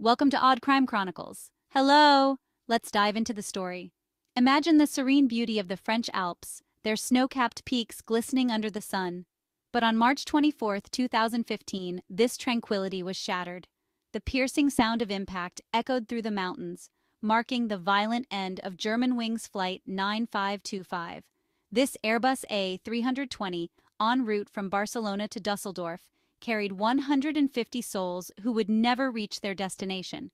Welcome to Odd Crime Chronicles. Hello! Let's dive into the story. Imagine the serene beauty of the French Alps, their snow-capped peaks glistening under the sun. But on March 24, 2015, this tranquility was shattered. The piercing sound of impact echoed through the mountains, marking the violent end of Germanwings Flight 9525. This Airbus A320, en route from Barcelona to Dusseldorf, carried 150 souls who would never reach their destination.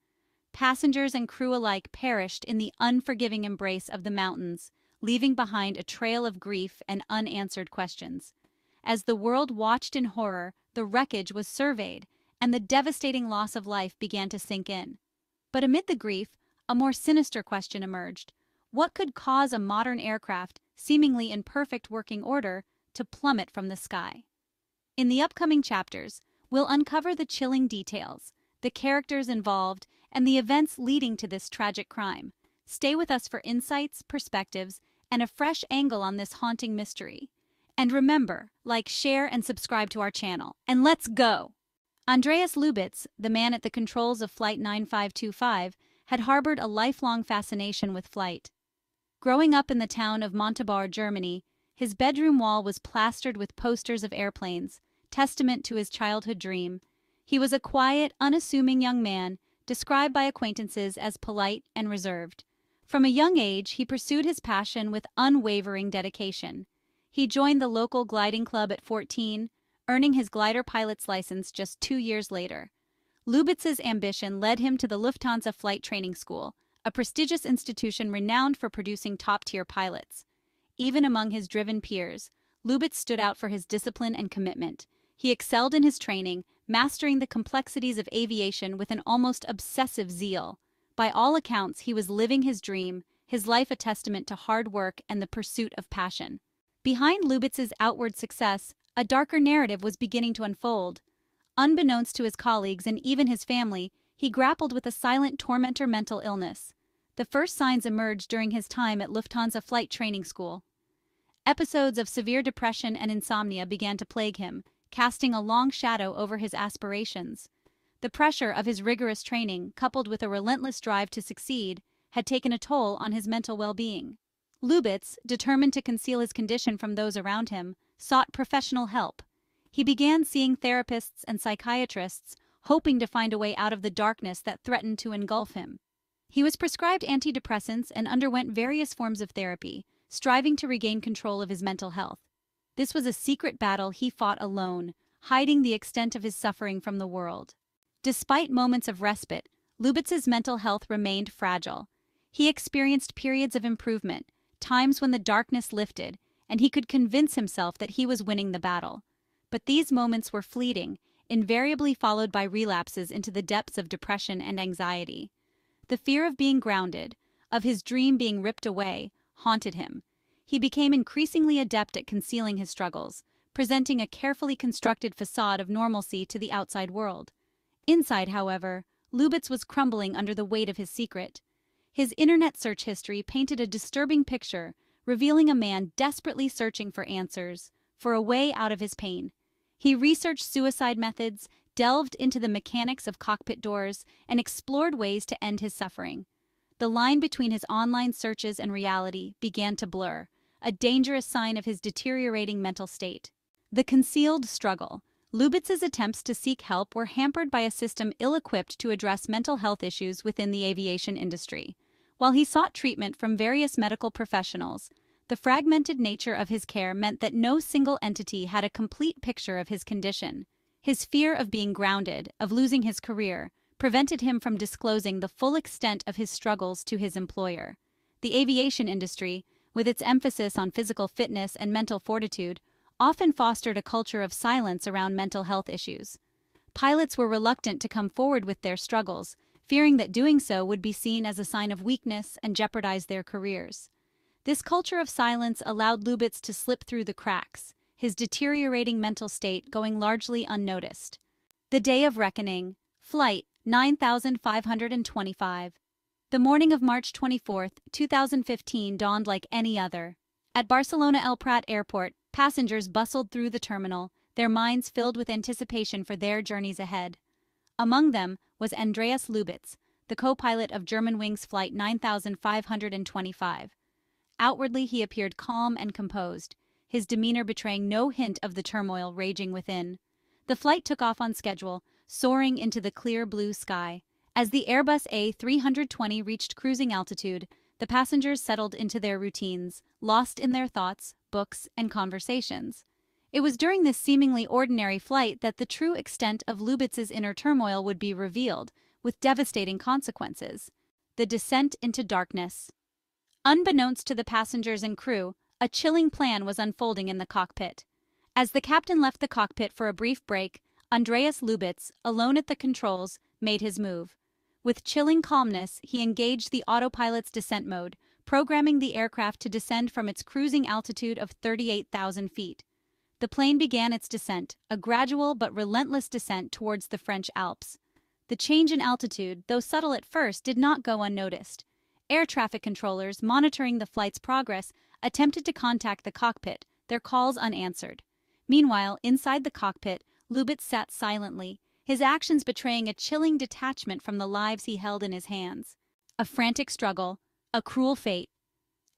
Passengers and crew alike perished in the unforgiving embrace of the mountains, leaving behind a trail of grief and unanswered questions. As the world watched in horror, the wreckage was surveyed, and the devastating loss of life began to sink in. But amid the grief, a more sinister question emerged. What could cause a modern aircraft, seemingly in perfect working order, to plummet from the sky? In the upcoming chapters, we'll uncover the chilling details, the characters involved, and the events leading to this tragic crime. Stay with us for insights, perspectives, and a fresh angle on this haunting mystery. And remember, like, share, and subscribe to our channel. And let's go! Andreas Lubitz, the man at the controls of Flight 9525, had harbored a lifelong fascination with flight. Growing up in the town of Montabaur, Germany, his bedroom wall was plastered with posters of airplanes, testament to his childhood dream. He was a quiet, unassuming young man, described by acquaintances as polite and reserved. From a young age, he pursued his passion with unwavering dedication. He joined the local gliding club at 14, earning his glider pilot's license just 2 years later. Lubitz's ambition led him to the Lufthansa Flight Training School, a prestigious institution renowned for producing top-tier pilots. Even among his driven peers, Lubitz stood out for his discipline and commitment. He excelled in his training, mastering the complexities of aviation with an almost obsessive zeal. By all accounts, he was living his dream, his life a testament to hard work and the pursuit of passion. Behind Lubitz's outward success, a darker narrative was beginning to unfold. Unbeknownst to his colleagues and even his family, he grappled with a silent tormentor mental illness. The first signs emerged during his time at Lufthansa Flight Training School. Episodes of severe depression and insomnia began to plague him, casting a long shadow over his aspirations. The pressure of his rigorous training, coupled with a relentless drive to succeed, had taken a toll on his mental well-being. Lubitz, determined to conceal his condition from those around him, sought professional help. He began seeing therapists and psychiatrists, hoping to find a way out of the darkness that threatened to engulf him. He was prescribed antidepressants and underwent various forms of therapy, striving to regain control of his mental health. This was a secret battle he fought alone, hiding the extent of his suffering from the world. Despite moments of respite, Lubitz's mental health remained fragile. He experienced periods of improvement, times when the darkness lifted, and he could convince himself that he was winning the battle. But these moments were fleeting, invariably followed by relapses into the depths of depression and anxiety. The fear of being grounded, of his dream being ripped away, haunted him. He became increasingly adept at concealing his struggles, presenting a carefully constructed facade of normalcy to the outside world. Inside, however, Lubitz was crumbling under the weight of his secret. His internet search history painted a disturbing picture, revealing a man desperately searching for answers, for a way out of his pain. He researched suicide methods, delved into the mechanics of cockpit doors, and explored ways to end his suffering. The line between his online searches and reality began to blur, a dangerous sign of his deteriorating mental state. The concealed struggle. Lubitz's attempts to seek help were hampered by a system ill-equipped to address mental health issues within the aviation industry. While he sought treatment from various medical professionals, the fragmented nature of his care meant that no single entity had a complete picture of his condition. His fear of being grounded, of losing his career, prevented him from disclosing the full extent of his struggles to his employer. The aviation industry, with its emphasis on physical fitness and mental fortitude, often fostered a culture of silence around mental health issues. Pilots were reluctant to come forward with their struggles, fearing that doing so would be seen as a sign of weakness and jeopardize their careers. This culture of silence allowed Lubitz to slip through the cracks, his deteriorating mental state going largely unnoticed. The day of reckoning. Flight 9525. The morning of March 24, 2015 dawned like any other. At Barcelona El Prat Airport, passengers bustled through the terminal, their minds filled with anticipation for their journeys ahead. Among them was Andreas Lubitz, the co-pilot of Germanwings Flight 9525. Outwardly, he appeared calm and composed, his demeanor betraying no hint of the turmoil raging within. The flight took off on schedule, soaring into the clear blue sky. As the Airbus A320 reached cruising altitude, the passengers settled into their routines, lost in their thoughts, books, and conversations. It was during this seemingly ordinary flight that the true extent of Lubitz's inner turmoil would be revealed, with devastating consequences. The descent into darkness. Unbeknownst to the passengers and crew, a chilling plan was unfolding in the cockpit. As the captain left the cockpit for a brief break, Andreas Lubitz, alone at the controls, made his move. With chilling calmness, he engaged the autopilot's descent mode, programming the aircraft to descend from its cruising altitude of 38,000 feet. The plane began its descent, a gradual but relentless descent towards the French Alps. The change in altitude, though subtle at first, did not go unnoticed. Air traffic controllers, monitoring the flight's progress, attempted to contact the cockpit, their calls unanswered. Meanwhile, inside the cockpit, Lubitz sat silently, his actions betraying a chilling detachment from the lives he held in his hands. A frantic struggle, a cruel fate.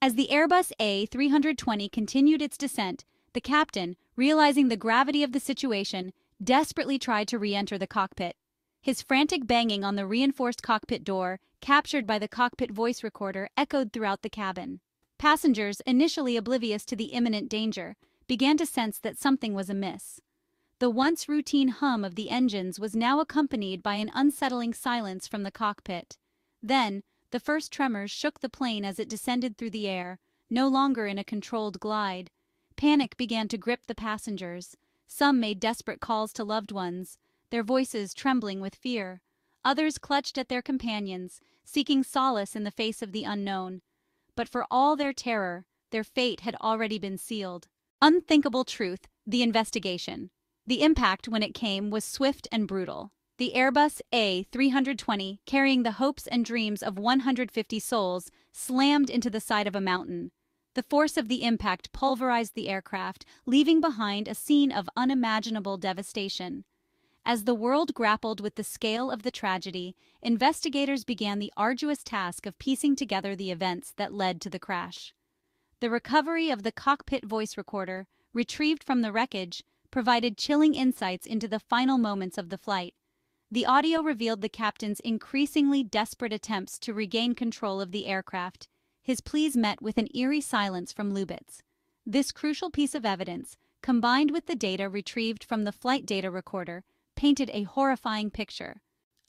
As the Airbus A320 continued its descent, the captain, realizing the gravity of the situation, desperately tried to re-enter the cockpit. His frantic banging on the reinforced cockpit door, captured by the cockpit voice recorder, echoed throughout the cabin. Passengers, initially oblivious to the imminent danger, began to sense that something was amiss. The once routine hum of the engines was now accompanied by an unsettling silence from the cockpit. Then, the first tremors shook the plane as it descended through the air, no longer in a controlled glide. Panic began to grip the passengers. Some made desperate calls to loved ones, their voices trembling with fear. Others clutched at their companions, seeking solace in the face of the unknown. But for all their terror, their fate had already been sealed. Unthinkable truth, the investigation. The impact, when it came, was swift and brutal. The Airbus A320, carrying the hopes and dreams of 150 souls, slammed into the side of a mountain. The force of the impact pulverized the aircraft, leaving behind a scene of unimaginable devastation. As the world grappled with the scale of the tragedy, investigators began the arduous task of piecing together the events that led to the crash. The recovery of the cockpit voice recorder, retrieved from the wreckage, provided chilling insights into the final moments of the flight. The audio revealed the captain's increasingly desperate attempts to regain control of the aircraft, his pleas met with an eerie silence from Lubitz. This crucial piece of evidence, combined with the data retrieved from the flight data recorder, painted a horrifying picture.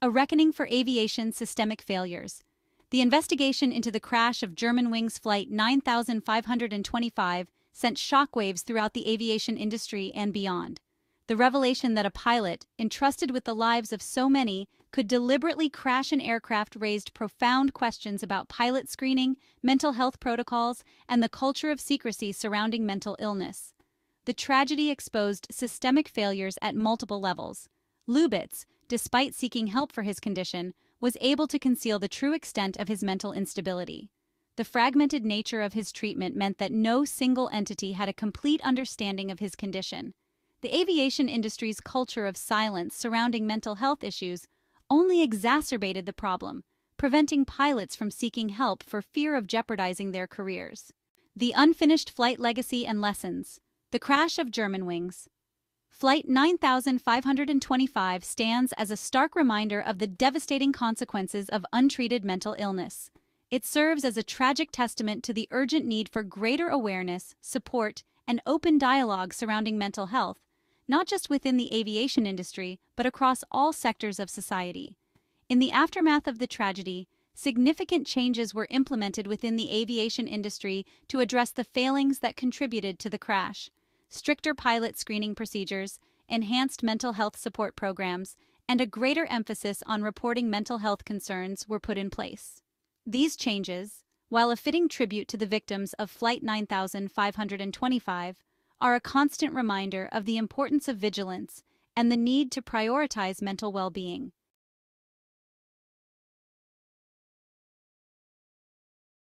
A reckoning for aviation systemic failures. The investigation into the crash of Germanwings Flight 9525 sent shockwaves throughout the aviation industry and beyond. The revelation that a pilot, entrusted with the lives of so many, could deliberately crash an aircraft raised profound questions about pilot screening, mental health protocols, and the culture of secrecy surrounding mental illness. The tragedy exposed systemic failures at multiple levels. Lubitz, despite seeking help for his condition, was able to conceal the true extent of his mental instability. The fragmented nature of his treatment meant that no single entity had a complete understanding of his condition. The aviation industry's culture of silence surrounding mental health issues only exacerbated the problem, preventing pilots from seeking help for fear of jeopardizing their careers. The unfinished flight legacy and lessons. The crash of Germanwings. Flight 9525 stands as a stark reminder of the devastating consequences of untreated mental illness. It serves as a tragic testament to the urgent need for greater awareness, support, and open dialogue surrounding mental health, not just within the aviation industry, but across all sectors of society. In the aftermath of the tragedy, significant changes were implemented within the aviation industry to address the failings that contributed to the crash. Stricter pilot screening procedures, enhanced mental health support programs, and a greater emphasis on reporting mental health concerns were put in place. These changes, while a fitting tribute to the victims of Flight 9525, are a constant reminder of the importance of vigilance and the need to prioritize mental well-being.